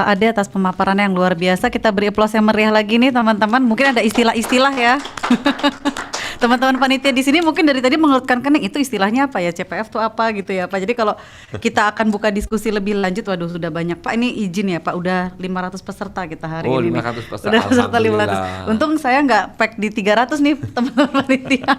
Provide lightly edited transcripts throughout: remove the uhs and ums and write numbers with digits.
Pak Ade atas pemaparannya yang luar biasa. Kita beri aplaus yang meriah lagi nih teman-teman. Mungkin ada istilah-istilah ya. Teman-teman panitia di sini mungkin dari tadi mengerutkan kening itu istilahnya apa ya, CPF itu apa gitu ya Pak. Jadi kalau kita akan buka diskusi lebih lanjut, waduh sudah banyak Pak. Ini izin ya Pak, udah 500 peserta kita hari ini. 500 peserta. Udah peserta 500. Alhamdulillah. Untung saya nggak pack di 300 nih teman-teman panitia.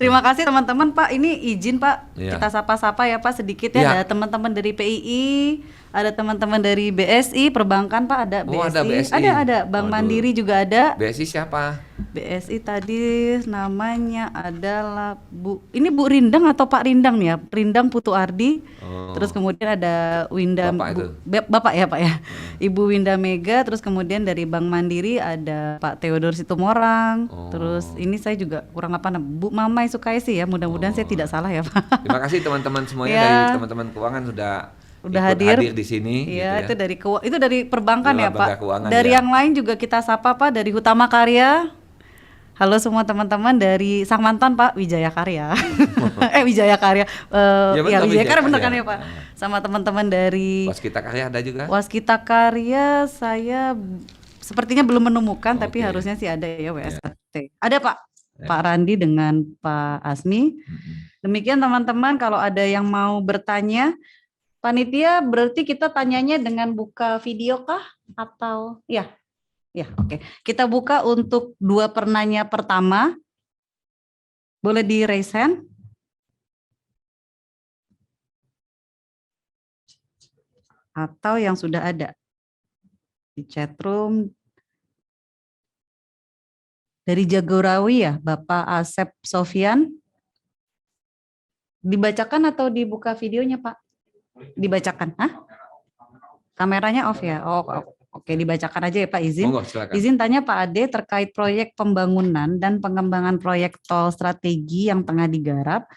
Terima kasih teman-teman Pak. Ini izin Pak, Iya. kita sapa-sapa ya Pak sedikit ya. Iya. Ada teman-teman dari PII, ada teman-teman dari BSI, perbankan Pak, ada BSI. Oh, ada BSI. Ada Bank Waduh. Mandiri juga ada. BSI siapa? BSI tadi namanya adalah ini Bu Rindang atau Pak Rindang nih ya, Rindang Putu Ardi. Oh. Terus kemudian ada Winda Bapak itu. Bapak ya Pak ya. Ibu Winda Mega, terus kemudian dari Bank Mandiri ada Pak Theodor Situmorang. Oh. Terus ini saya juga kurang apa Bu Mamai Sukaisi ya, mudah-mudahan saya tidak salah ya Pak. Terima kasih teman-teman semuanya Ya. dari teman-teman keuangan sudah ikut hadir di sini. Iya, gitu ya. itu dari perbankan Dari ya lembaga Pak. keuangan, Dari ya. yang lain juga kita sapa Pak, dari Hutama Karya. Halo semua teman-teman dari Sang Mantan Pak Wijaya Karya. Wijaya Karya. Ya, benar, Wijaya Wijaya Karya bener Karya. kan ya Pak. Sama teman-teman dari Waskita Karya ada juga? Waskita Karya saya sepertinya belum menemukan, tapi Oke. harusnya sih ada ya WSKT. Ada Pak. Ya. Pak Randi dengan Pak Asmi. Demikian teman-teman, kalau ada yang mau bertanya, panitia berarti kita tanyanya dengan buka video kah? Atau ya, oke. Kita buka untuk 2 penanya pertama. Boleh di raise hand? Atau yang sudah ada di chat room. Dari Jagorawi ya, Bapak Asep Sofian. Dibacakan atau dibuka videonya Pak? Dibacakan, hah? Kameranya off ya? Oh, oke, dibacakan aja ya Pak, izin. Monggo, silakan. Izin tanya Pak Ade terkait proyek pembangunan dan pengembangan proyek tol strategi yang tengah digarap.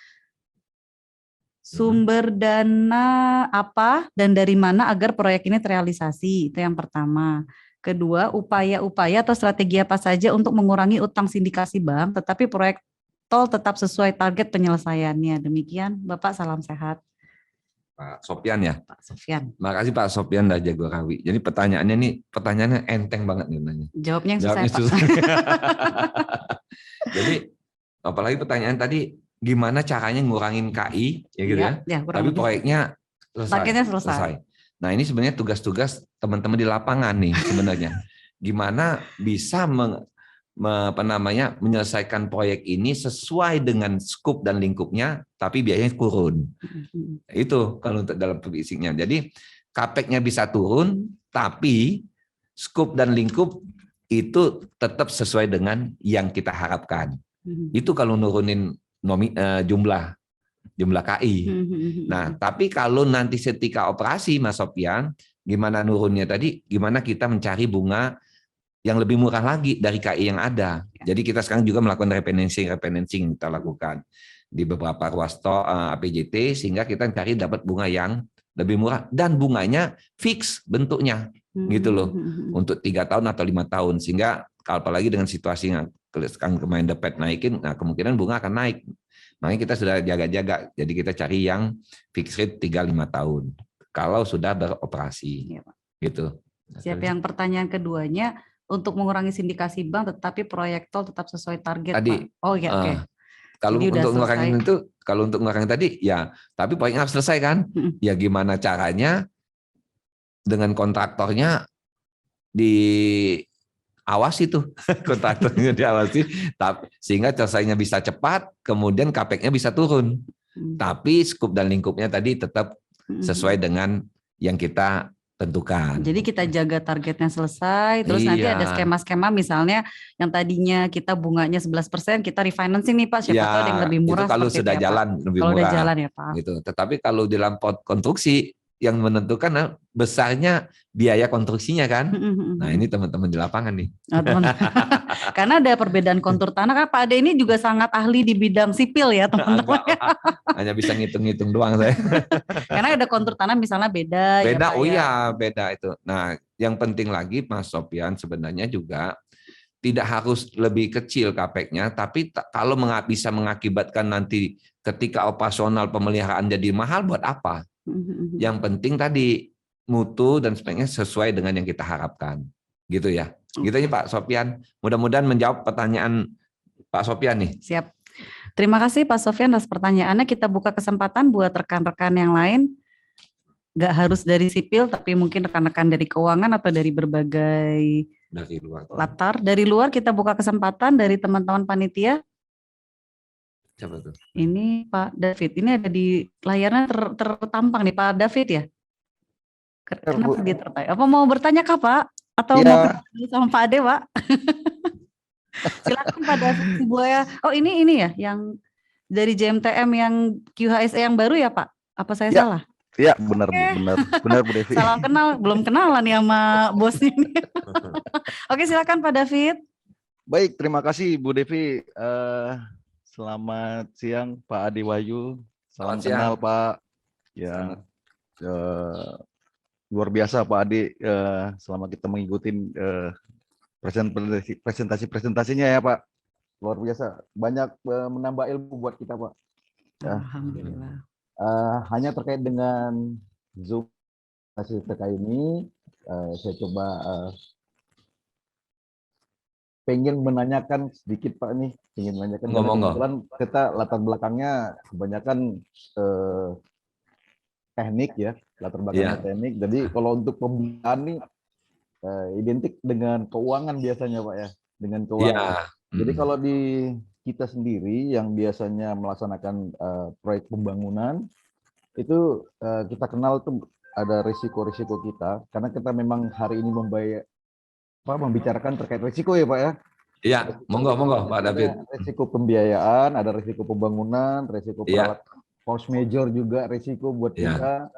Sumber dana apa dan dari mana agar proyek ini terrealisasi? Itu yang pertama. Kedua, upaya-upaya atau strategi apa saja untuk mengurangi utang sindikasi bank, tetapi proyek tol tetap sesuai target penyelesaiannya. Demikian, Bapak, salam sehat. Pak Sopian ya. Pak Sofian. Makasih Pak Sopian dari Jagorawi. Jadi pertanyaannya enteng banget nih nanya. Jawabnya yang susah, Jawabnya Pak. susah. Jadi apalagi pertanyaan tadi gimana caranya ngurangin KI ya gitu ya. Ya, kurang Tapi lebih. proyeknya selesai. Targetnya selesai. Nah, ini sebenarnya tugas-tugas teman-teman di lapangan nih sebenarnya. Gimana bisa menyelesaikan proyek ini sesuai dengan skop dan lingkupnya, tapi biayanya turun. Itu kalau untuk dalam fisiknya. Jadi capex-nya bisa turun, tapi skop dan lingkup itu tetap sesuai dengan yang kita harapkan. Itu kalau nurunin jumlah KI. Nah, tapi kalau nanti ketika operasi, Mas Sofian, gimana nurunnya tadi? Gimana kita mencari bunga yang lebih murah lagi dari KI yang ada. Jadi kita sekarang juga melakukan refinancing kita lakukan di beberapa ruas tol APJT sehingga kita cari dapat bunga yang lebih murah dan bunganya fix bentuknya gitu loh untuk 3 tahun atau 5 tahun sehingga apalagi dengan situasi yang sekarang kemarin The Fed naikin, nah kemungkinan bunga akan naik. Makanya kita sudah jaga-jaga. Jadi kita cari yang fixed rate 3-5 tahun kalau sudah beroperasi. Iya, Pak. Gitu. Siapa yang pertanyaan keduanya untuk mengurangi sindikasi bank tetapi proyek tol tetap sesuai target Tadi, Pak. Oh iya, oke. Kalau Jadi udah untuk ngurangin selesai. itu, kalau untuk ngurangin tadi ya, tapi proyeknya harus selesai kan? Ya gimana caranya dengan kontraktornya diawasi tuh, kontraktornya diawasi, sehingga selesainya bisa cepat, kemudian capex-nya bisa turun. Tapi skop dan lingkupnya tadi tetap sesuai dengan yang kita tentukan. Jadi kita jaga targetnya selesai, terus nanti Iya. ada skema-skema misalnya yang tadinya kita bunganya 11%, kita refinancing nih Pak, siapa tahu ada yang lebih murah. Itu kalau seperti sudah itu ya, Pak. jalan lebih Kalau murah. udah jalan ya Pak. Gitu. Tetapi kalau di dalam konstruksi yang menentukan besarnya biaya konstruksinya kan. Nah, ini teman-teman di lapangan nih. Nah, karena ada perbedaan kontur tanah kan Pak Ade ini juga sangat ahli di bidang sipil ya teman-teman. Hanya bisa ngitung-ngitung doang saya. Karena ada kontur tanah misalnya beda. Beda, ya, Pak, oh ya. iya beda itu. Nah, yang penting lagi Mas Sofian sebenarnya juga tidak harus lebih kecil capex-nya, tapi kalau bisa mengakibatkan nanti ketika operasional pemeliharaan jadi mahal buat apa? Yang penting tadi mutu dan speknya sesuai dengan yang kita harapkan. Gitu ya. Gitu ya Pak Sofyan. Mudah-mudahan menjawab pertanyaan Pak Sofyan nih. Siap. Terima kasih Pak Sofyan atas pertanyaannya. Kita buka kesempatan buat rekan-rekan yang lain. Nggak harus dari sipil, tapi mungkin rekan-rekan dari keuangan atau dari berbagai Dari luar. latar. Dari luar kita buka kesempatan dari teman-teman panitia. Siapa tuh? Ini Pak David. Ini ada di layarnya tertampang nih Pak David ya. Kenapa dia tertanya? Apa mau bertanya kah Pak? Atau mau ketemu sama Pak Ade Pak? Silakan Pak David Sibuaya. Oh ini ya yang dari JMTM yang QHSE yang baru ya Pak? Apa saya salah? Iya benar Bu Devi. Salah kenal, belum kenalan ya sama bosnya ini. Oke silakan Pak David. Baik, terima kasih Bu Devi. Selamat siang Pak Ade Wahyu. Salam kenal Pak. Ya, luar biasa Pak Ade. Selama kita mengikuti presentasinya ya Pak. Luar biasa. Banyak menambah ilmu buat kita Pak. Ya. Alhamdulillah. Hanya terkait dengan Zoom hasil TK ini, saya coba pengen menanyakan sedikit Pak nih, ingin menanyakan kebetulan kita latar belakangnya kebanyakan teknik ya, latar belakangnya teknik. Jadi kalau untuk pembiayaan nih identik dengan keuangan biasanya Pak ya, dengan keuangan. Jadi kalau di kita sendiri yang biasanya melaksanakan proyek pembangunan itu kita kenal tuh ada risiko-risiko kita karena kita memang hari ini membicarakan terkait risiko ya Pak ya. Iya, monggo Pak David. Risiko pembiayaan, ada risiko pembangunan, risiko peralatan, force major juga risiko buat kita.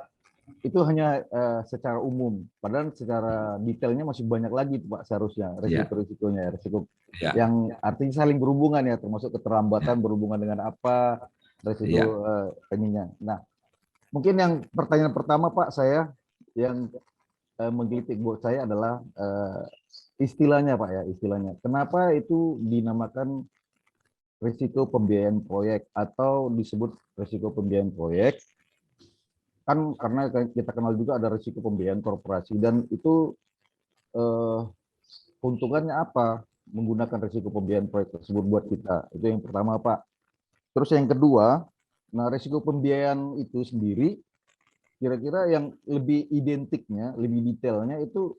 Itu hanya secara umum, padahal secara detailnya masih banyak lagi Pak seharusnya risiko-risikonya, risiko yang artinya saling berhubungan ya, termasuk keterlambatan berhubungan dengan apa, risiko ininya. Nah, mungkin yang pertanyaan pertama Pak saya yang menggelitik buat saya adalah istilahnya Pak ya, istilahnya. Kenapa itu dinamakan risiko pembiayaan proyek atau disebut risiko pembiayaan proyek? Kan karena kita kenal juga ada risiko pembiayaan korporasi dan itu keuntungannya apa menggunakan risiko pembiayaan proyek tersebut buat kita. Itu yang pertama Pak. Terus yang kedua, nah risiko pembiayaan itu sendiri kira-kira yang lebih identiknya, lebih detailnya itu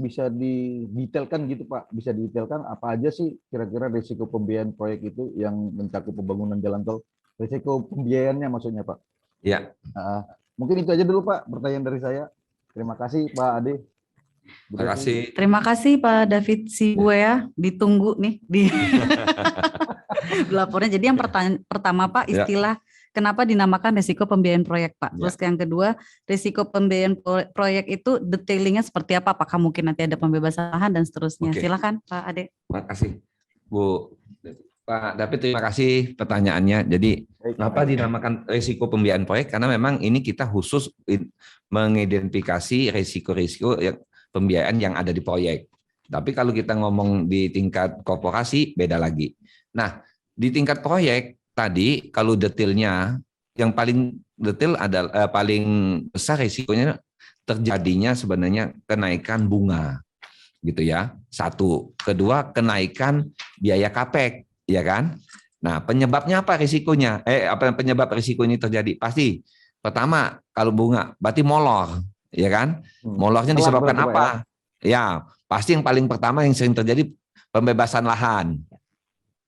bisa didetailkan gitu Pak, bisa didetailkan apa aja sih kira-kira risiko pembiayaan proyek itu yang mencakup pembangunan jalan tol, risiko pembiayaannya maksudnya Pak. Ya. Mungkin itu aja dulu Pak pertanyaan dari saya. Terima kasih Pak Ade. Terima kasih. Terima kasih Pak David Sibuaya. Ditunggu nih di lapornya. Jadi yang pertama Pak istilah kenapa dinamakan risiko pembiayaan proyek Pak. Terus yang kedua risiko pembiayaan proyek itu detailingnya seperti apa? Apakah mungkin nanti ada pembebasan lahan dan seterusnya. Silakan Pak Ade. Terima kasih Bu. Pak David, terima kasih pertanyaannya. Jadi, kenapa dinamakan risiko pembiayaan proyek? Karena memang ini kita khusus mengidentifikasi risiko-risiko pembiayaan yang ada di proyek. Tapi kalau kita ngomong di tingkat korporasi, beda lagi. Nah, di tingkat proyek tadi, kalau detailnya, yang paling detail adalah paling besar risikonya terjadinya sebenarnya kenaikan bunga, gitu ya. Satu, kedua kenaikan biaya capex. Ya kan? Nah, penyebabnya apa risikonya? Apa penyebab risiko ini terjadi? Pasti pertama kalau bunga berarti molor, ya kan? Molornya disebabkan apa? Ya, pasti yang paling pertama yang sering terjadi pembebasan lahan.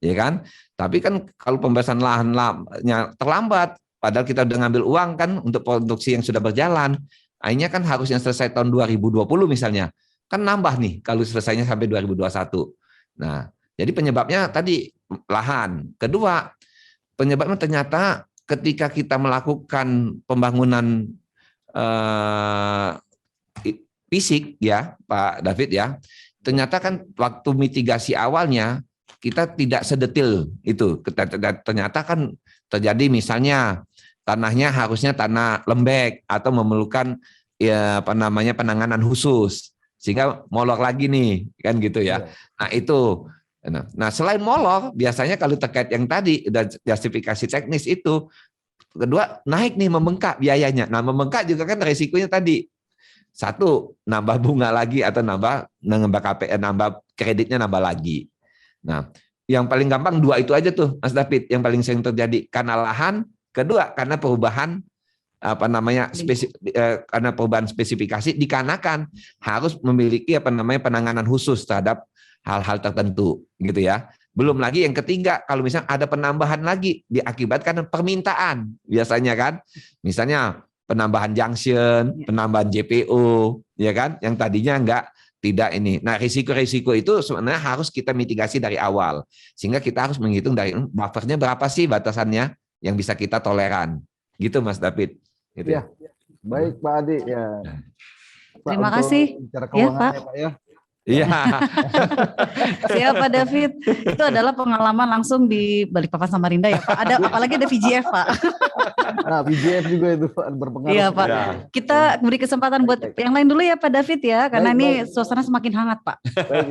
Ya kan? Tapi kan kalau pembebasan lahannya terlambat, padahal kita udah ngambil uang kan untuk produksi yang sudah berjalan, akhirnya kan harusnya selesai tahun 2020 misalnya. Kan nambah nih kalau selesainya sampai 2021. Nah, jadi penyebabnya tadi lahan. Kedua, penyebabnya ternyata ketika kita melakukan pembangunan fisik ya Pak David ya, ternyata kan waktu mitigasi awalnya kita tidak sedetil itu. Ternyata kan terjadi misalnya tanahnya harusnya tanah lembek atau memerlukan penanganan khusus sehingga molor lagi nih kan gitu ya. Nah itu. Nah, selain molor, biasanya kalau terkait yang tadi, justifikasi teknis itu, kedua naik nih, membengkak biayanya. Nah, membengkak juga kan resikonya tadi. Satu, nambah bunga lagi atau nambah KPR, nambah kreditnya nambah lagi. Nah, yang paling gampang dua itu aja tuh, Mas David, yang paling sering terjadi karena lahan, kedua karena perubahan karena perubahan spesifikasi, dikarenakan harus memiliki penanganan khusus terhadap hal-hal tertentu gitu ya. Belum lagi yang ketiga, kalau misalnya ada penambahan lagi diakibatkan permintaan biasanya kan, misalnya penambahan junction, penambahan JPO, ya kan, yang tadinya tidak ini. Nah, risiko-risiko itu sebenarnya harus kita mitigasi dari awal, sehingga kita harus menghitung dari buffernya berapa sih batasannya yang bisa kita toleran, gitu Mas David. Gitu ya. Baik Pak Adi ya. Pak, terima kasih ya Pak. Pak ya. Iya. Siap Pak David. Itu adalah pengalaman langsung di Balikpapan Samarinda ya Pak. Apalagi ada VGF Pak. Nah VGF juga itu Pak berpengaruh. Iya Pak. Ya. Kita beri kesempatan buat yang lain dulu ya Pak David ya. Karena ini suasana semakin hangat Pak.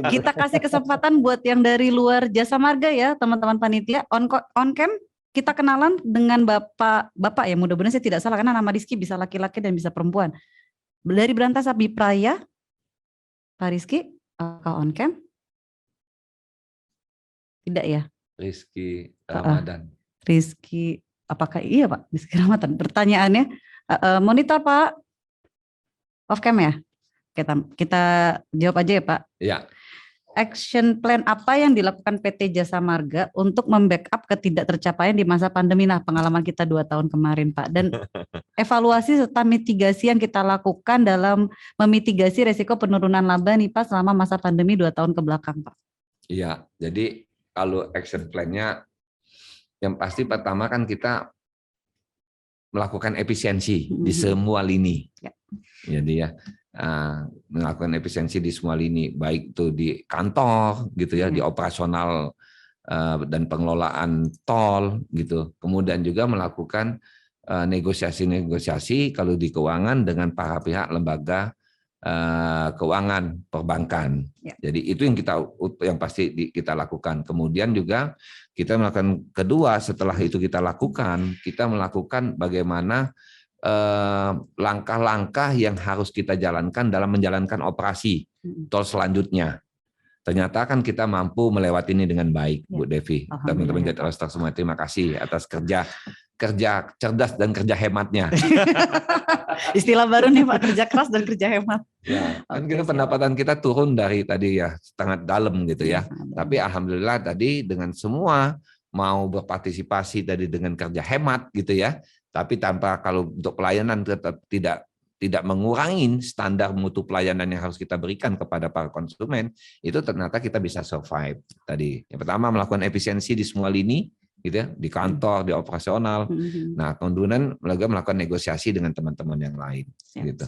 Kita kasih kesempatan buat yang dari luar Jasa Marga ya teman-teman panitia. On cam kita kenalan dengan Bapak ya. Mudah-mudahan saya tidak salah karena nama Rizky bisa laki-laki dan bisa perempuan. Dari Berantas Abipraya. Pak Rizky. On cam? Tidak ya? Rizky Ramadan. Rizky, apakah iya Pak? Rizky Ramadan. Pertanyaannya, monitor Pak. Off cam ya? Kita jawab aja ya Pak. Iya. Action plan apa yang dilakukan PT Jasa Marga untuk membackup ketidaktercapaian di masa pandemi? Nah, pengalaman kita 2 tahun kemarin Pak. Dan evaluasi serta mitigasi yang kita lakukan dalam memitigasi resiko penurunan laba nih Pak selama masa pandemi 2 tahun ke belakang Pak. Iya, jadi kalau action plan-nya yang pasti pertama kan kita melakukan efisiensi di semua lini. Ya. Jadi ya melakukan efisiensi di semua lini, baik itu di kantor gitu ya, di operasional dan pengelolaan tol gitu. Kemudian juga melakukan negosiasi-negosiasi kalau di keuangan dengan para pihak lembaga keuangan perbankan. Ya. Jadi itu yang pasti kita lakukan. Kemudian juga kita melakukan kedua, setelah itu kita melakukan bagaimana langkah-langkah yang harus kita jalankan dalam menjalankan operasi tol selanjutnya. Ternyata kan kita mampu melewati ini dengan baik, Bu Devi. Teman-teman Jatelstar semua, terima kasih atas kerja cerdas dan kerja hematnya. Istilah baru nih Pak, kerja keras dan kerja hemat. Ya, kan kita pendapatan kita turun dari tadi ya setengah dalam gitu ya. Tapi alhamdulillah tadi dengan semua mau berpartisipasi tadi dengan kerja hemat gitu ya. Tapi kalau untuk pelayanan tetap tidak mengurangi standar mutu pelayanan yang harus kita berikan kepada para konsumen, itu ternyata kita bisa survive tadi. Yang pertama melakukan efisiensi di semua lini, gitu ya, di kantor, di operasional. Nah, kemudian melakukan negosiasi dengan teman-teman yang lain. Gitu.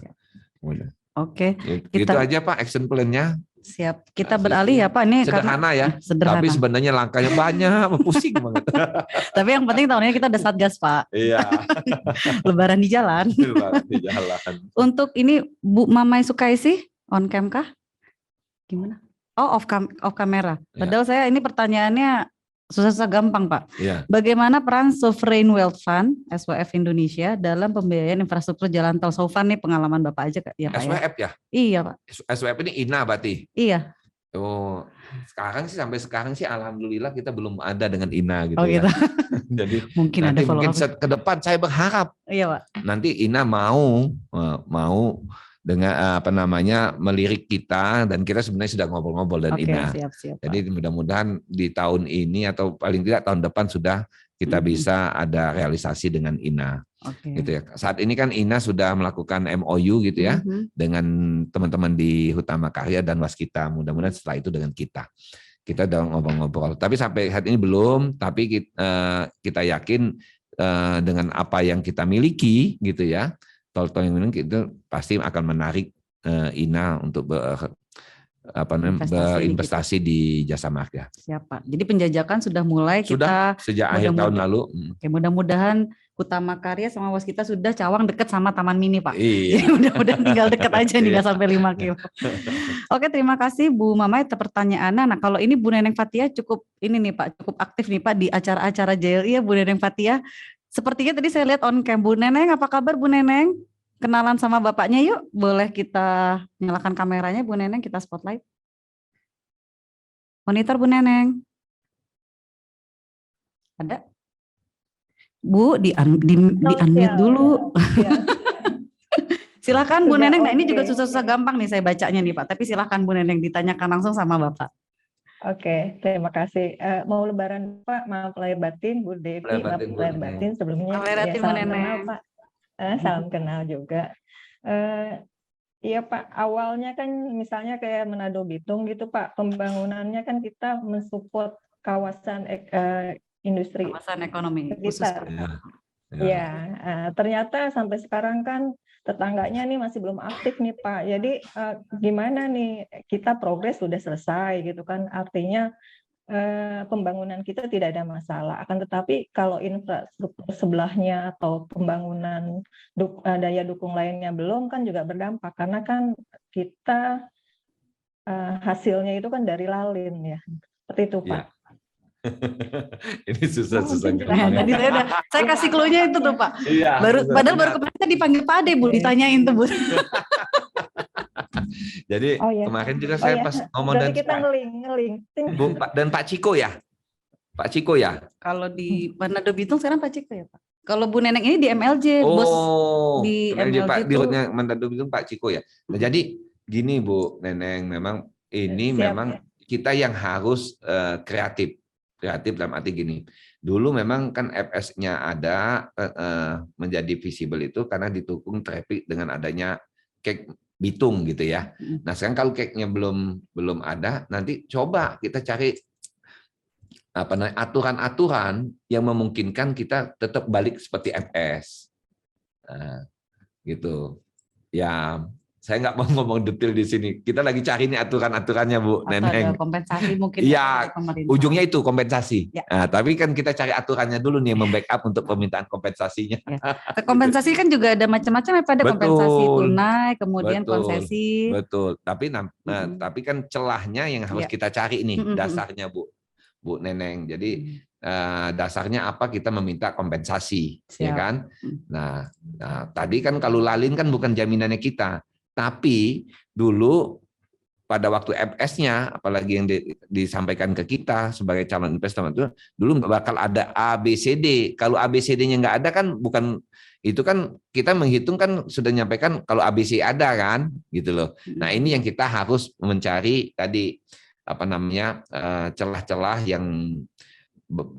Oke. Itu aja Pak action plan-nya. Siap. Kita beralih ya Pak. Ini sederhana ya. Sederhana. Tapi sebenarnya langkahnya banyak, pusing banget. Tapi yang penting tahun ini kita ada Satgas Pak. Iya. Lebaran di jalan. Lebaran di jalan. Untuk ini Bu Mamai Sukaisi, on cam kah? Gimana? Oh, off kamera. Padahal saya ini pertanyaannya susah-susah gampang Pak. Ya. Bagaimana peran Sovereign Wealth Fund SWF Indonesia dalam pembiayaan infrastruktur jalan tol? So far nih pengalaman Bapak aja ya Pak. SWF ya? Iya Pak. SWF ini INA berarti? Iya. Oh, sampai sekarang sih alhamdulillah kita belum ada dengan INA gitu. Oh gitu. Ya. Jadi mungkin ada mungkin ke depan saya berharap. Iya Pak. Nanti INA mau dengan melirik kita, dan kita sebenarnya sudah ngobrol-ngobrol dan INA. Siap, jadi mudah-mudahan di tahun ini atau paling tidak tahun depan sudah kita bisa ada realisasi dengan INA. Gitu ya. Saat ini kan INA sudah melakukan MOU gitu ya dengan teman-teman di Hutama Karya dan Waskita. Mudah-mudahan setelah itu dengan kita udah ngobrol-ngobrol. Tapi sampai saat ini belum. Tapi kita yakin dengan apa yang kita miliki gitu ya. Tol-tol yang itu pasti akan menarik INA untuk berinvestasi di Jasa Marga. Siapa? Jadi penjajakan sudah mulai kita sejak akhir tahun lalu. Oke, mudah-mudahan Utama Karya sama Waskita sudah cawang dekat sama Taman Mini Pak. Iya. Jadi mudah-mudahan tinggal dekat aja nih nggak sampai 5 kilo. Oke, terima kasih Bu Mamai atas pertanyaannya. Nah kalau ini Bu Neneng Fatia cukup ini nih Pak, cukup aktif nih Pak di acara-acara JLI ya Bu Neneng Fatia. Sepertinya tadi saya lihat on cam Bu Neneng, apa kabar Bu Neneng? Kenalan sama bapaknya yuk. Boleh kita nyalakan kameranya Bu Neneng, kita spotlight. Monitor Bu Neneng. Ada? Bu, di-unmute dulu. Silakan Bu Neneng. Nah ini juga susah-susah gampang nih saya bacanya nih Pak. Tapi silakan Bu Neneng ditanyakan langsung sama Bapak. Oke, terima kasih. Mau Lebaran Pak, maaf lahir batin, Bu Devi, maaf lahir batin sebelumnya. Lahir batin, Ya, salam Bu Neneng. kenal Pak. Salam kenal juga. Iya Pak, awalnya kan misalnya kayak Manado Bitung gitu Pak, pembangunannya kan kita mensupport kawasan industri Kawasan ekonomi khusus. sekitar. Ya, ternyata sampai sekarang kan tetangganya nih masih belum aktif nih Pak. Jadi gimana nih, kita progres sudah selesai gitu kan, artinya pembangunan kita tidak ada masalah. Akan tetapi kalau infrastruktur sebelahnya atau pembangunan daya dukung lainnya belum, kan juga berdampak. Karena kan kita hasilnya itu kan dari lalin ya, seperti itu Pak. Ya. Ini susah-susah. Tadi saya kasih clue-nya itu tuh Pak. Iya, Padahal baru kemarin saya dipanggil Pak Ade Bu, ditanyain tuh Bu. Jadi kemarin juga saya pas ngomong dan kita ngeling. Bu dan Pak Ciko ya. Pak Ciko ya. Kalau di Manado Bitung sekarang Pak Ciko ya Pak. Kalau Bu Neneng ini di MLJ, bos di MLJ Pak, itu. di rutenya Manado Bitung Pak Ciko ya. Nah, jadi gini Bu Neneng, memang ini memang kita yang harus kreatif dalam arti gini. Dulu memang kan FS-nya ada menjadi visible itu karena didukung traffic dengan adanya kek Bitung gitu ya. Nah sekarang kalau keknya belum ada, nanti coba kita cari aturan-aturan yang memungkinkan kita tetap balik seperti FS, gitu. Ya saya nggak mau ngomong detail di sini. Kita lagi cari nih aturan-aturannya Bu Neneng. Ada kompensasi mungkin. Iya, ujungnya itu kompensasi. Ya. Nah, tapi kan kita cari aturannya dulu nih yang membackup untuk permintaan kompensasinya. Ya. Kompensasi kan juga ada macam-macam ya, pada kompensasi tunai, kemudian konsesi. Betul. Tapi kan celahnya yang harus kita cari nih dasarnya Bu Neneng. Jadi dasarnya apa kita meminta kompensasi, ya kan? Nah, tadi kan kalau lalin kan bukan jaminannya kita. Tapi dulu pada waktu FS-nya, apalagi yang disampaikan ke kita sebagai calon investor itu, dulu bakal ada ABCD. Kalau ABCD-nya nggak ada kan bukan itu kan kita menghitung kan sudah nyampaikan kalau ABC ada kan, gitu loh. Nah ini yang kita harus mencari tadi celah-celah yang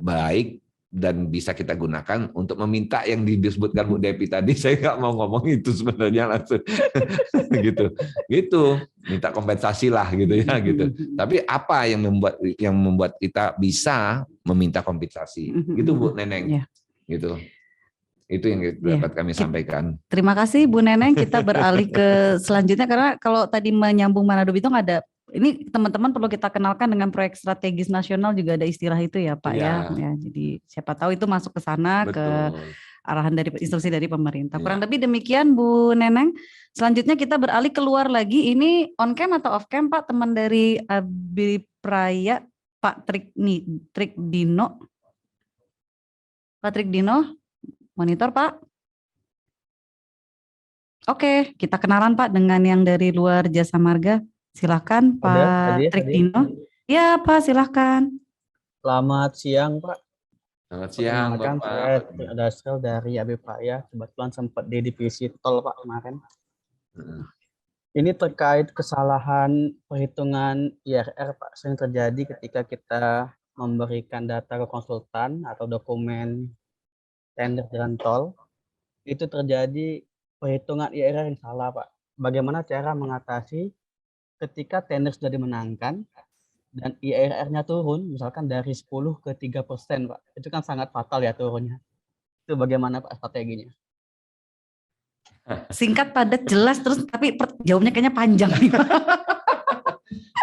baik dan bisa kita gunakan untuk meminta yang disebutkan Bu Devi tadi. Saya nggak mau ngomong itu sebenarnya langsung gitu minta kompensasi lah gitu ya gitu. Tapi apa yang membuat kita bisa meminta kompensasi gitu Bu Neneng, gitu. Itu yang dapat kami sampaikan. Terima kasih Bu Neneng. Kita beralih ke selanjutnya karena kalau tadi menyambung Manado Bitung ada. Ini teman-teman perlu kita kenalkan dengan proyek strategis nasional juga ada istilah itu ya Pak ya. Jadi siapa tahu itu masuk ke sana. Betul. Ke arahan dari instruksi dari pemerintah. Kurang lebih demikian Bu Neneng. Selanjutnya kita beralih keluar lagi. Ini on cam atau off cam Pak, teman dari Abipraya Pak Trik Dino. Pak Trik Dino, monitor Pak. Oke, kita kenalan Pak dengan yang dari luar Jasa Marga. Silakan Pak Trik Dino. Ya Pak, silakan. Selamat siang Pak. Selamat siang Bapak. Saya Dasril dari Abipraya. Kebetulan sempat di divisi tol Pak kemarin. Ini terkait kesalahan perhitungan IRR Pak. Sering terjadi ketika kita memberikan data ke konsultan atau dokumen tender jalan tol. Itu terjadi perhitungan IRR yang salah Pak. Bagaimana cara mengatasi ketika tender sudah dimenangkan dan IRR-nya turun, misalkan dari 10 ke 3%, Pak. Itu kan sangat fatal ya turunnya. Itu bagaimana Pak strateginya? Singkat, padat, jelas, terus tapi jawabnya kayaknya panjang nih Pak.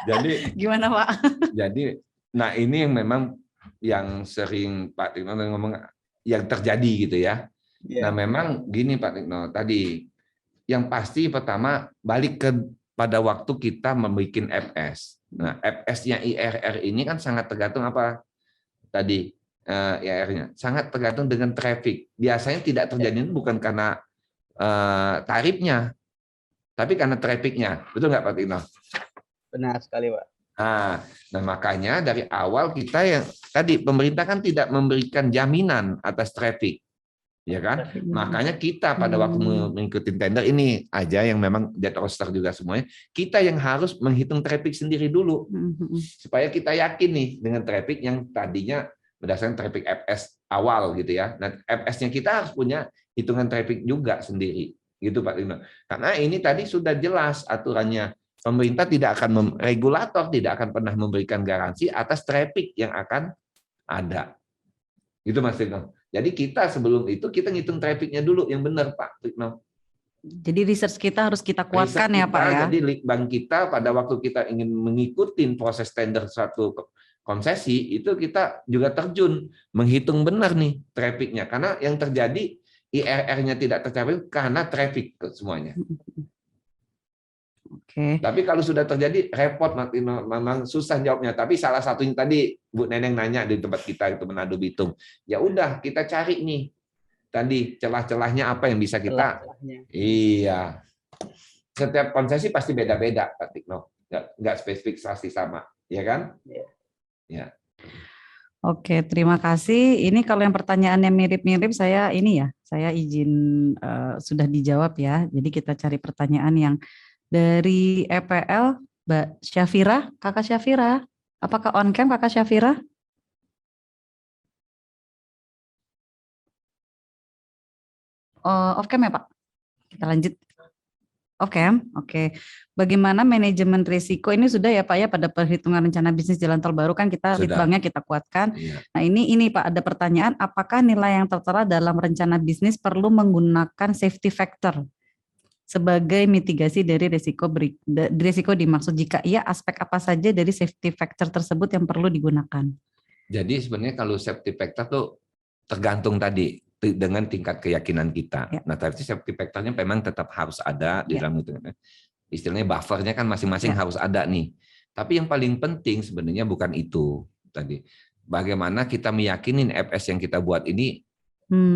Jadi gimana Pak? Jadi, nah ini yang memang yang sering Pak Tikno ngomong yang terjadi gitu ya. Nah memang gini Pak Tikno tadi, yang pasti pertama balik pada waktu kita membuat FS. Nah, FS-nya IRR ini kan sangat tergantung apa tadi IRR-nya? Sangat tergantung dengan traffic. Biasanya tidak terjadi bukan karena tarifnya, tapi karena traffic-nya. Betul nggak Pak Tino? Benar sekali, Pak. Nah, makanya dari awal kita yang tadi pemerintah kan tidak memberikan jaminan atas traffic, ya kan? Makanya kita pada waktu mengikuti tender ini aja yang memang dead roster juga semuanya, kita yang harus menghitung traffic sendiri dulu supaya kita yakin nih dengan traffic yang tadinya berdasarkan traffic FS awal gitu ya. Nah, FS-nya kita harus punya hitungan traffic juga sendiri, gitu Pak Tino. Karena ini tadi sudah jelas aturannya. Pemerintah tidak akan regulator tidak akan pernah memberikan garansi atas traffic yang akan ada. Gitu Mas Tino. Jadi kita sebelum itu kita ngitung trafficnya dulu yang benar Pak Tino. Jadi research kita harus kita kuatkan ya Pak ya. Jadi bank kita pada waktu kita ingin mengikuti proses tender suatu konsesi itu kita juga terjun menghitung benar nih trafficnya. Karena yang terjadi IRR-nya tidak tercapai karena traffic semuanya. Oke. Tapi kalau sudah terjadi repot Martino, memang susah jawabnya. Tapi salah satunya tadi Bu Neneng nanya di tempat kita itu Manado Bitung. Ya udah kita cari nih tadi celah-celahnya apa yang bisa kita. Iya. Setiap konsesi pasti beda-beda Pak Tikno. Nggak spesifik pasti sama, ya kan? Ya. Oke, terima kasih. Ini kalau yang pertanyaannya mirip-mirip saya ini ya, saya izin sudah dijawab ya. Jadi kita cari pertanyaan yang dari EPL, Mbak Syafira, Kakak Syafira, apakah on cam Kakak Syafira? Off cam ya Pak? Kita lanjut. Off cam, oke. Bagaimana manajemen risiko ini sudah ya Pak ya pada perhitungan rencana bisnis jalan tol baru kan kita litbangnya kita kuatkan. Iya. Nah ini Pak ada pertanyaan, apakah nilai yang tertera dalam rencana bisnis perlu menggunakan safety factor sebagai mitigasi dari risiko dimaksud? Jika iya, aspek apa saja dari safety factor tersebut yang perlu digunakan? Jadi sebenarnya kalau safety factor tuh tergantung tadi dengan tingkat keyakinan kita. Ya. Nah, tapi safety factor-nya memang tetap harus ada di dalam itu. Istilahnya buffer-nya kan masing-masing harus ada nih. Tapi yang paling penting sebenarnya bukan itu tadi. Bagaimana kita meyakinin FS yang kita buat ini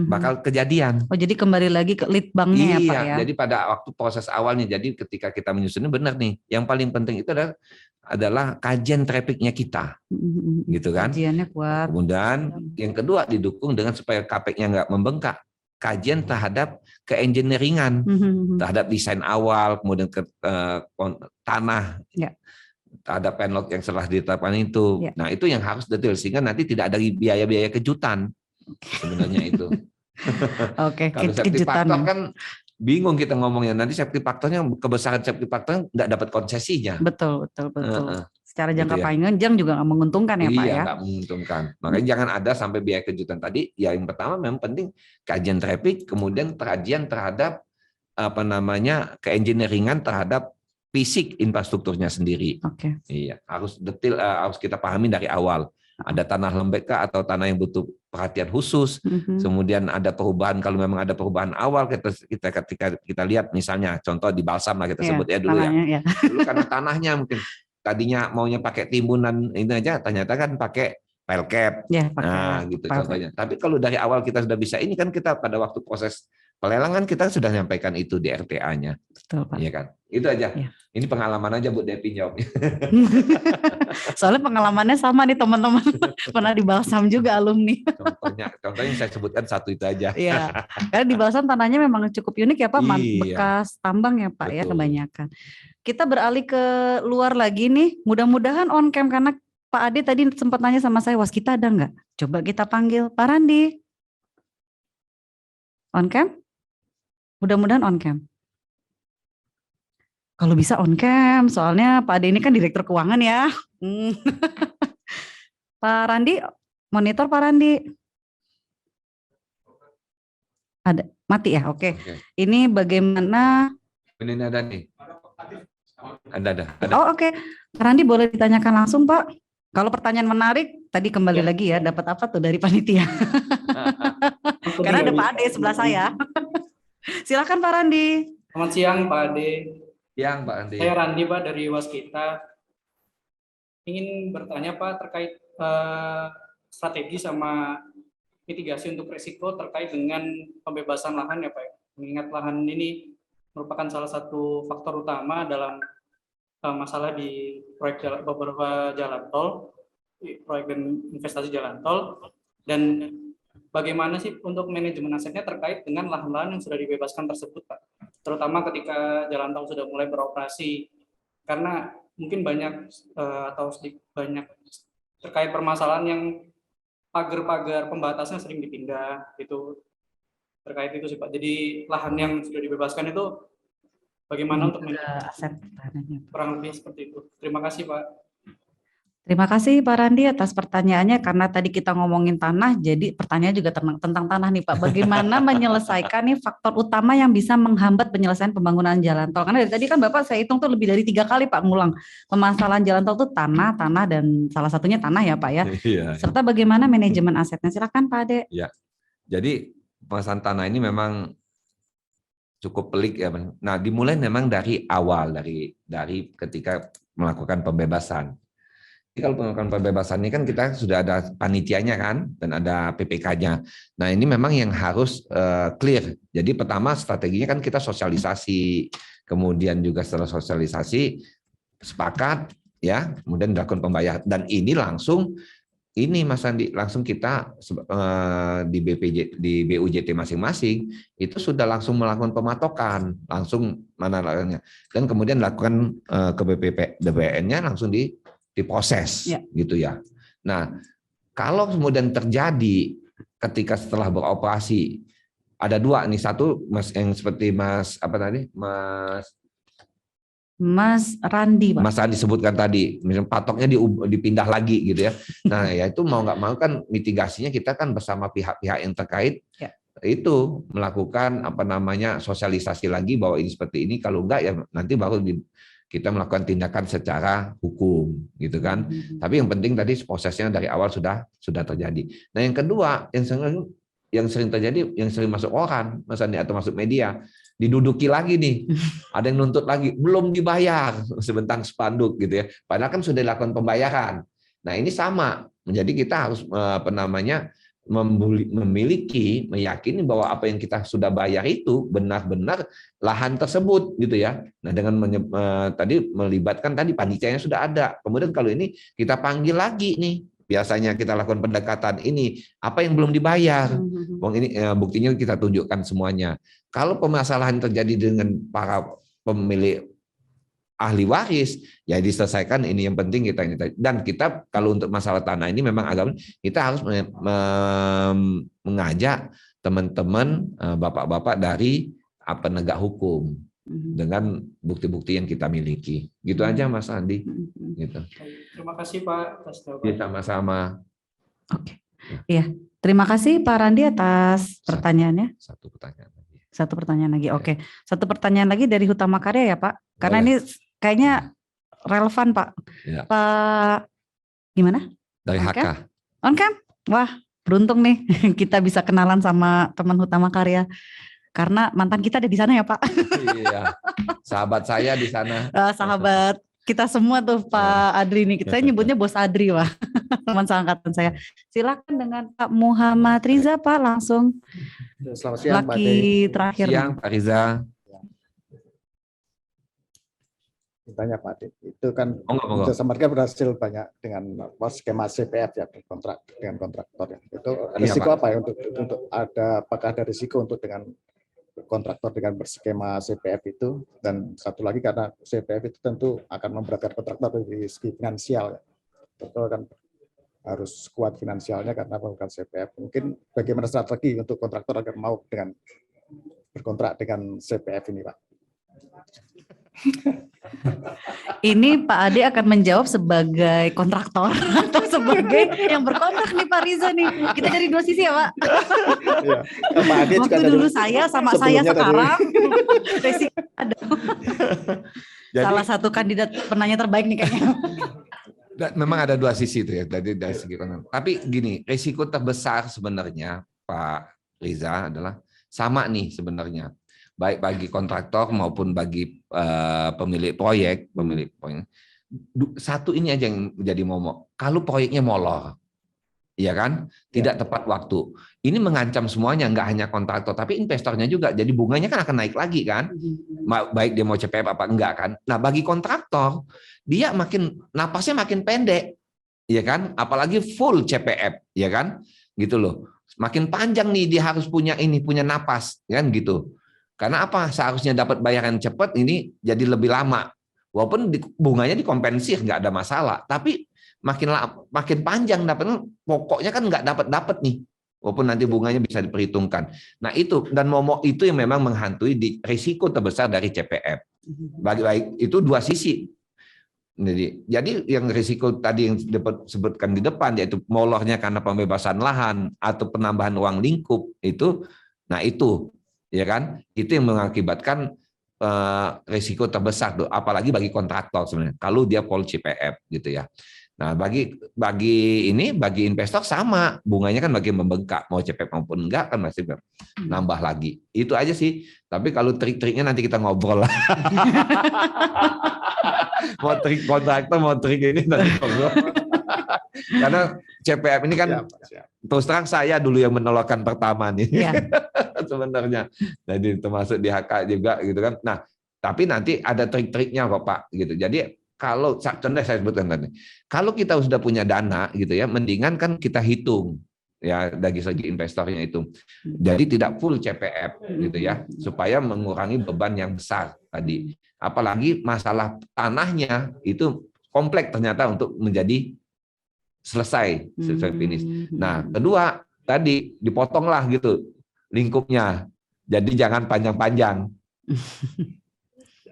bakal kejadian. Oh, jadi kembali lagi ke litbangnya ya Pak ya? Jadi pada waktu proses awalnya, jadi ketika kita menyusunnya benar nih, yang paling penting itu adalah kajian trafficnya kita, gitu kan? Kajiannya kuat. Kemudian yang kedua didukung dengan supaya CAPEX-nya nggak membengkak, kajian terhadap keengineeringan, terhadap desain awal, kemudian ke tanah, terhadap penlock yang setelah ditetapkan itu. Nah itu yang harus detail sehingga nanti tidak ada biaya-biaya kejutan. Sebenarnya itu. Oke, kalau safety factor kan bingung kita ngomongnya. Nanti safety factornya kebesaran safety factor nggak dapat konsesinya. Betul. Secara jangka panjang juga nggak menguntungkan ya Pak ya. Iya, nggak menguntungkan. Makanya jangan ada sampai biaya kejutan tadi. Ya yang pertama memang penting kajian traffic, kemudian kajian terhadap keengineeringan terhadap fisik infrastrukturnya sendiri. Oke. Iya, harus detail, harus kita pahami dari awal. Ada tanah lembek kah atau tanah yang butuh perhatian khusus. Kemudian ada perubahan, kalau memang ada perubahan awal ketika kita lihat misalnya contoh di Balsam lah kita sebut ya dulu ya. Dulu karena tanahnya mungkin tadinya maunya pakai timbunan ini aja, ternyata kan pakai pile cap. Nah, gitu contohnya. Tapi kalau dari awal kita sudah bisa ini kan kita pada waktu proses pelelangan kita sudah menyampaikan itu di RTA-nya. Betul, Pak. Iya kan? Itu aja. Ya. Ini pengalaman aja Bu Depi jawabnya. Soalnya pengalamannya sama nih teman-teman. Pernah di Balsam juga alumni. Contohnya saya sebutkan satu itu aja. Iya. Karena di Balsam tanahnya memang cukup unik ya Pak, bekas tambang ya Pak. Betul. Ya kebanyakan. Kita beralih ke luar lagi nih. Mudah-mudahan on cam karena Pak Ade tadi sempat nanya sama saya, waskita ada nggak? Coba kita panggil Pak Randi. On cam? Mudah-mudahan on cam. Kalau bisa on cam, soalnya Pak Ade ini kan direktur keuangan ya. Pak Randi, monitor Pak Randi. Ada, mati ya? Oke. Ini bagaimana? Ini ada nih. Ada. Oh oke. Pak Randi boleh ditanyakan langsung Pak. Kalau pertanyaan menarik, tadi kembali lagi ya, dapat apa tuh dari panitia? Karena ada Pak Ade sebelah saya. Silakan Pak Randi. Selamat siang Pak Ade. Siang Pak Ade. Saya Randi Pak dari Waskita. Ingin bertanya Pak terkait strategi sama mitigasi untuk risiko terkait dengan pembebasan lahan ya Pak. Mengingat lahan ini merupakan salah satu faktor utama dalam masalah di proyek beberapa jalan tol, proyek dan investasi jalan tol, dan bagaimana sih untuk manajemen asetnya terkait dengan lahan-lahan yang sudah dibebaskan tersebut Pak, terutama ketika jalan tol sudah mulai beroperasi, karena mungkin banyak banyak terkait permasalahan yang pagar-pagar pembatasnya sering dipindah gitu, terkait itu sih Pak. Jadi lahan yang sudah dibebaskan itu bagaimana untuk aset tanahnya. kurang lebih seperti itu. Terima kasih Pak. Terima kasih Pak Randi atas pertanyaannya. Karena tadi kita ngomongin tanah, jadi pertanyaan juga tentang tanah nih Pak. Bagaimana menyelesaikan nih faktor utama yang bisa menghambat penyelesaian pembangunan jalan tol? Karena dari tadi kan Bapak saya hitung tuh lebih dari 3 kali Pak ngulang. Permasalahan jalan tol tuh tanah, dan salah satunya tanah ya Pak ya. Iya. Serta bagaimana manajemen asetnya. Silakan Pak Ade. Ya. Jadi permasalahan tanah ini memang cukup pelik ya. Nah, dimulai memang dari awal, dari ketika melakukan pembebasan. Jadi kalau melakukan pembebasan ini kan kita sudah ada panitianya kan, dan ada PPK-nya. Nah ini memang yang harus clear. Jadi pertama strateginya kan kita sosialisasi, kemudian juga setelah sosialisasi sepakat ya, kemudian dilakukan pembayaran. Dan ini langsung Mas Andi, langsung kita di BUJT masing-masing itu sudah langsung melakukan pematokan, langsung mana lahannya, dan kemudian lakukan ke BPN-nya langsung diproses ya. Gitu ya. Nah, kalau kemudian terjadi ketika setelah beroperasi ada 2 nih, satu Mas yang seperti Mas Randi, Pak. Mas Randi sebutkan tadi, misalnya patoknya dipindah lagi gitu ya. Nah, ya itu mau nggak mau kan mitigasinya kita kan bersama pihak-pihak yang terkait ya. Itu melakukan sosialisasi lagi bahwa ini seperti ini, kalau enggak ya nanti baru kita melakukan tindakan secara hukum gitu kan. Tapi yang penting tadi prosesnya dari awal sudah terjadi. Nah, yang kedua yang sering terjadi, yang sering masuk koran Mas Andi atau masuk media, diduduki lagi nih. Ada yang nuntut lagi, belum dibayar sebentang spanduk gitu ya. Padahal kan sudah dilakukan pembayaran. Nah, ini sama. Jadi kita harus meyakini bahwa apa yang kita sudah bayar itu benar-benar lahan tersebut gitu ya. Nah, dengan tadi melibatkan tadi panitianya sudah ada. Kemudian kalau ini kita panggil lagi nih, biasanya kita lakukan pendekatan ini, apa yang belum dibayar. Ini buktinya kita tunjukkan semuanya. Kalau permasalahan terjadi dengan para pemilik ahli waris, ya diselesaikan, ini yang penting kita. Dan kita kalau untuk masalah tanah ini memang kita harus mengajak teman-teman bapak-bapak dari penegak hukum dengan bukti-bukti yang kita miliki. Gitu aja Mas Andi. Gitu. Terima kasih Pak. Sama-sama. Oke. Iya, terima kasih Pak Randi atas pertanyaannya. Satu pertanyaan lagi. Oke. Satu pertanyaan lagi dari Hutama Karya ya Pak. Karena ini kayaknya relevan Pak. Ya. Pak gimana? Dari HK. On cam? Wah, beruntung nih kita bisa kenalan sama teman Hutama Karya. Karena mantan kita ada di sana ya Pak. Iya. Sahabat saya di sana. Sahabat kita semua tuh Pak Adri nih. Saya nyebutnya Bos Adri Pak. Teman seangkatan saya. Silakan dengan Pak Muhammad Riza Pak langsung. Selamat siang Pak Laki terakhir. Siang Pak Riza. Tanya Pak Adit, itu kan Samarga berhasil banyak dengan skema CPF ya, kontrak dengan kontraktor ya. Itu risiko apa ya untuk apakah ada risiko untuk dengan kontraktor dengan berskema CPF itu? Dan satu lagi karena CPF itu tentu akan memberatkan kontraktor dari segi finansial ya. Tentu kan harus kuat finansialnya karena melakukan CPF. Mungkin bagaimana strategi untuk kontraktor agar mau dengan berkontrak dengan CPF ini Pak? Ini Pak Ade akan menjawab sebagai kontraktor atau sebagai yang berkontrak nih Pak Riza nih. Kita dari 2 sisi ya Pak. Ya, Pak Ade waktu juga dulu saya sama saya sekarang resiko ada. Jadi, salah satu kandidat penanya terbaik nih kayaknya. Memang ada 2 sisi itu ya dari segi kontrak. Tapi gini, resiko terbesar sebenarnya Pak Riza adalah sama nih sebenarnya. Baik bagi kontraktor maupun bagi pemilik proyek. Satu ini aja yang menjadi momok. Kalau proyeknya molor, Iya kan? Tidak tepat waktu. Ini mengancam semuanya, nggak hanya kontraktor, tapi investornya juga. Jadi bunganya kan akan naik lagi kan? Baik dia mau CPF apa enggak kan? Nah, bagi kontraktor, dia napasnya makin pendek. Iya kan? Apalagi full CPF, ya kan? Gitu loh. Makin panjang nih dia harus punya napas, kan gitu. Karena apa? Seharusnya dapat bayaran cepat, ini jadi lebih lama. Walaupun bunganya dikompensir, nggak ada masalah. Tapi makin panjang dapatnya, pokoknya kan nggak dapat nih, walaupun nanti bunganya bisa diperhitungkan. Nah itu, dan momok itu yang memang menghantui di risiko terbesar dari CPF. Baik itu dua sisi. Jadi yang risiko tadi yang disebutkan di depan, yaitu molornya karena pembebasan lahan atau penambahan ruang lingkup itu, nah itu, ya kan, itu yang mengakibatkan risiko terbesar tuh, apalagi bagi kontraktor sebenarnya, kalau dia full CPF gitu ya. Nah, bagi investor sama, bunganya kan makin membengkak, mau CPF maupun enggak kan masih nambah lagi. Itu aja sih. Tapi kalau trik-triknya nanti kita ngobrol lah. Mau trik kontraktor, mau trik ini nanti ngobrol. Karena CPF ini kan terus terang saya dulu yang menolakkan pertama nih. Ya. Sebenarnya. Jadi termasuk di HK juga gitu kan. Nah, tapi nanti ada trik-triknya kok Pak gitu. Jadi kalau contoh saya sebutkan tadi, kalau kita sudah punya dana gitu ya, mendingan kan kita hitung ya dari segi investornya itu. Jadi tidak full CPF gitu ya, supaya mengurangi beban yang besar tadi. Apalagi masalah tanahnya itu kompleks ternyata untuk menjadi selesai finish. Nah, kedua tadi dipotonglah gitu lingkupnya. Jadi jangan panjang-panjang.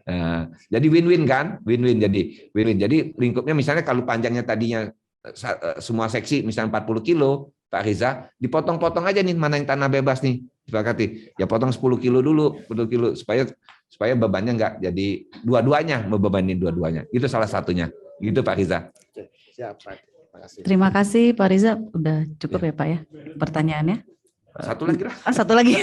Nah, jadi win-win kan, win-win jadi win-win. Jadi lingkupnya misalnya kalau panjangnya tadinya semua seksi misalnya 40 kilo, Pak Riza, dipotong-potong aja nih mana yang tanah bebas nih, sepakati. Ya potong 10 kilo dulu, 10 kilo supaya bebannya enggak jadi dua-duanya, membebani dua-duanya. Itu salah satunya. Gitu Pak Riza. Oke, siap Pak. Terima kasih. Terima kasih Pak Riza, udah cukup ya Pak ya pertanyaannya. Satu lagi lah. Satu lagi.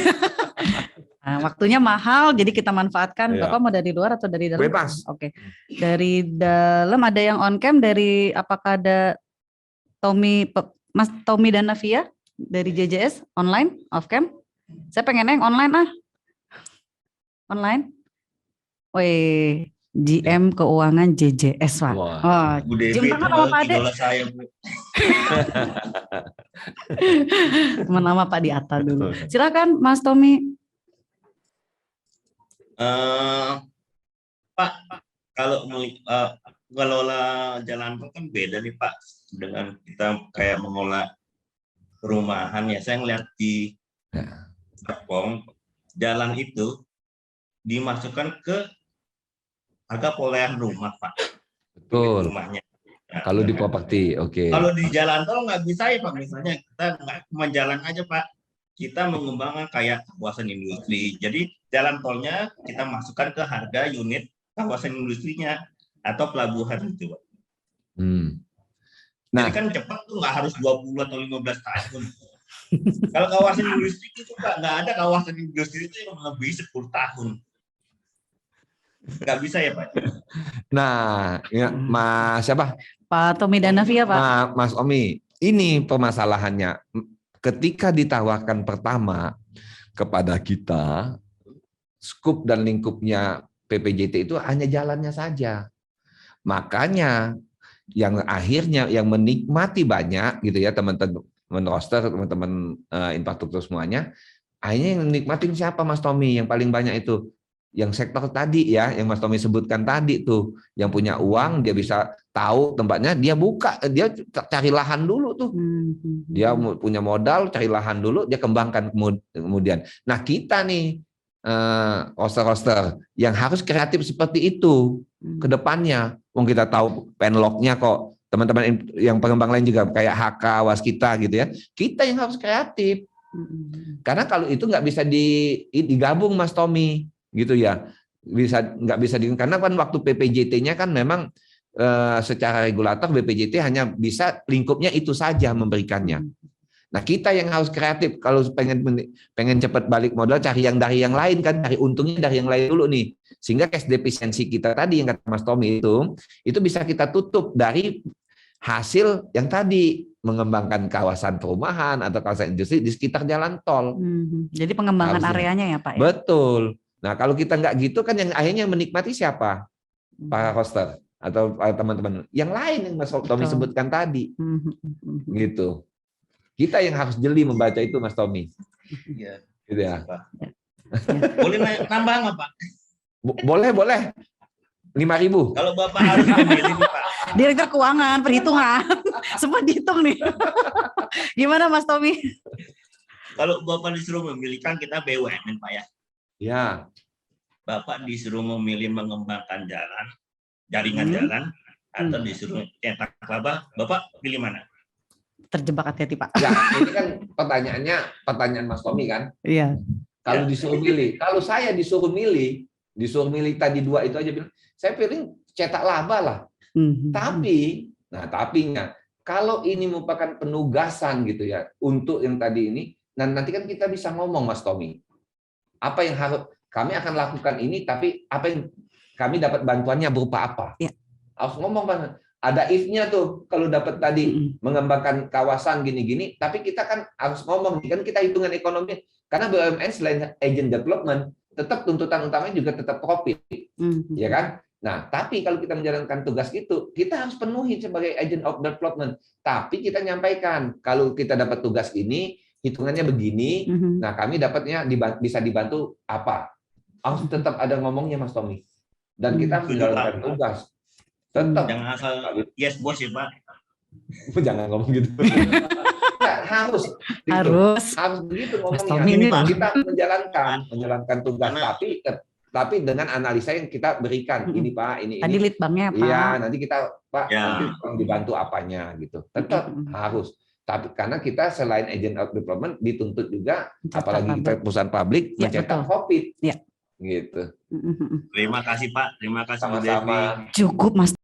Nah, waktunya mahal, jadi kita manfaatkan. Bapak mau dari luar atau dari dalam? Bebas. Oke. Dari dalam ada yang on cam, dari apakah ada Mas Tommy dan Navia dari JJS online, off cam? Saya pengennya yang online Online. Wih, GM Keuangan JJS Pak. Oh, jam tangan sama Pak Ade. Nama Pak di atas dulu. Silakan Mas Tommy. Pak, kalau mengelola jalan tol kan beda nih Pak dengan kita kayak mengelola perumahan ya. Saya ngeliat di Serpong, jalan itu dimasukkan ke harga perolehan rumah Pak. Betul. Rumahnya. Nah, kalau di properti, oke. Kalau di jalan tol nggak bisa ya Pak. Misalnya kita nggak cuma jalan aja Pak. Kita mengembangkan kayak kawasan industri. Jadi jalan tolnya kita masukkan ke harga unit kawasan industrinya atau pelabuhan itu. Nah, jadi kan cepat tuh nggak harus 20 atau 15 tahun. Kalau kawasan industri itu Pak, nggak ada kawasan industri itu yang lebih 10 tahun. Nggak bisa ya Pak? Nah, ya, Mas siapa? Pak Tommy dan Navia Pak. Nah, Mas Omi, ini permasalahannya. Ketika ditawarkan pertama kepada kita, skup dan lingkupnya PPJT itu hanya jalannya saja. Makanya yang akhirnya yang menikmati banyak gitu ya teman-teman roster, teman-teman infrastruktur semuanya, akhirnya yang menikmatin siapa Mas Tommy? Yang paling banyak itu yang sektor tadi ya, yang Mas Tommy sebutkan tadi tuh, yang punya uang dia bisa tahu tempatnya, dia cari lahan dulu tuh, dia punya modal, cari lahan dulu, dia kembangkan kemudian. Nah kita nih roster-roster yang harus kreatif seperti itu ke depannya. Wong kita tahu penlocknya kok, teman-teman yang pengembang lain juga kayak HK, Waskita gitu ya. Kita yang harus kreatif, karena kalau itu nggak bisa digabung Mas Tommy. Gitu ya, nggak bisa karena kan waktu PPJT-nya kan memang secara regulator BPJT hanya bisa lingkupnya itu saja memberikannya. Nah kita yang harus kreatif kalau pengen cepat balik modal, cari yang dari yang lain kan, cari untungnya dari yang lain dulu nih, sehingga cash defisiensi kita tadi yang kata Mas Tommy itu bisa kita tutup dari hasil yang tadi mengembangkan kawasan perumahan atau kawasan industri di sekitar jalan tol. Jadi pengembangan Harusnya. areanya ya Pak ya? Betul. Nah kalau kita nggak gitu kan yang akhirnya menikmati siapa? Pak Koster atau teman-teman yang lain yang Mas Tommy sebutkan tadi. Gitu. Kita yang harus jeli membaca itu Mas Tommy. Iya. Gitu ya. Boleh nambah nggak Pak? Boleh. 5.000. Kalau Bapak harus memilih nih Pak. Direktur Keuangan, perhitungan, semua dihitung nih. Gimana Mas Tommy? Kalau Bapak disuruh memilih, kan kita BUMN Pak ya. Ya. Bapak disuruh memilih mengembangkan jaringan jalan, atau disuruh cetak laba, Bapak pilih mana? Terjebak hati-hati Pak. Ya, ini kan pertanyaan Mas Tommy kan? Iya. Kalau disuruh milih, kalau saya disuruh milih tadi 2 itu aja bilang, saya pilih cetak laba lah. Tapinya, kalau ini merupakan penugasan gitu ya, untuk yang tadi ini, dan nanti kan kita bisa ngomong Mas Tommy, apa yang harus kami akan lakukan ini, tapi apa yang kami dapat bantuannya berupa apa? Ya. Harus ngomong banget. Ada if-nya tuh kalau dapat tadi mengembangkan kawasan gini-gini, tapi kita kan harus ngomong kan kita hitungan ekonomi karena BUMN selain agent development tetap tuntutan utamanya juga tetap profit, ya kan? Nah, tapi kalau kita menjalankan tugas itu, kita harus penuhi sebagai agent of development. Tapi kita nyampaikan kalau kita dapat tugas ini hitungannya begini, nah kami dapatnya bisa dibantu apa? Harus tetap ada ngomongnya Mas Tommy. Dan kita harus menjalankan tugas. Tetap. Jangan asal yes bos ya Pak. Jangan ngomong gitu. Harus begitu ngomongnya. Kita menjalankan tugas, tapi dengan analisa yang kita berikan. Ini Pak, ini. Tadi lead banknya Pak. Iya, nanti kita Pak nanti dibantu apanya gitu. Tetap harus. Tapi karena kita selain agent of development dituntut juga, apalagi kita perusahaan publik mencetak profit. Ya. Gitu. Terima kasih Pak, terima kasih Bu Sama-sama. Cukup Mas